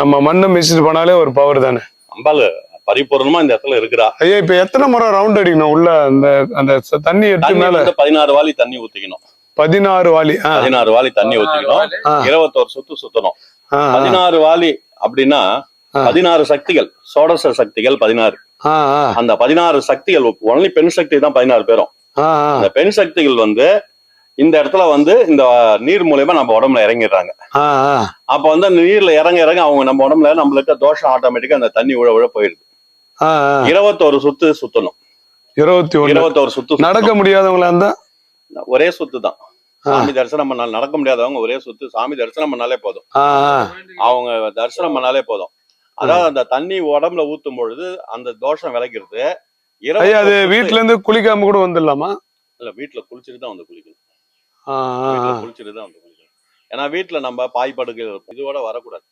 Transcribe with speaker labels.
Speaker 1: நம்ம மண்ணை மிதிச்சுட்டு போனாலே ஒரு பவர் தானே.
Speaker 2: அம்பாள் பரிபூர்ணமா இந்த இடத்துல இருக்கிறா.
Speaker 1: ஐயா இப்ப எத்தனை முறை ரவுண்ட் அடிக்கணும் உள்ள? அந்த அந்த தண்ணி எடுத்து மேல
Speaker 2: 16 வாளி தண்ணி ஊத்திக்கணும்.
Speaker 1: 16 வாளி
Speaker 2: 16 வாளி தண்ணி ஊத்திக்கணும். 21 சுத்து சுத்தணும். 16 வாளி அப்படின்னா 16 சக்திகள், சோடச சக்திகள் 16. அந்த 16 சக்திகள் ஒன்லி பெண் சக்தி தான் 16 பேரும். அந்த பெண் சக்திகள் இந்த இடத்துல இந்த நீர் மூலமா நம்ம உடம்புல இறங்கிடுறாங்க. அப்ப அந்த நீர்ல இறங்க அவங்க நம்ம உடம்புல நம்மளுக்கு தோஷம் ஆட்டோமேட்டிக்கா அந்த தண்ணி உழ போயிடுது. 21 சுத்து சுத்தணும். 21 சுத்து
Speaker 1: நடக்க முடியாதவங்களா இருந்தா
Speaker 2: ஒரே சுத்து தான். சாமி தரிசனம் பண்ணாலும், நடக்க முடியாதவங்க ஒரே சுத்து சாமி தரிசனம் பண்ணாலே போதும். அவங்க தரிசனம் பண்ணாலே போதும். அதாவது அந்த தண்ணி உடம்புல ஊத்தும் பொழுது அந்த தோஷம் விளைக்கிறது.
Speaker 1: அது வீட்டுல இருந்து குளிக்காம கூட வந்துடலாமா?
Speaker 2: இல்ல, வீட்டுல குளிச்சுட்டு தான் குளிக்கணும். குளிச்சுட்டு தான் குளிக்கணும். ஏன்னா வீட்டுல நம்ம பாய் படுக்கை இதோட வரக்கூடாது.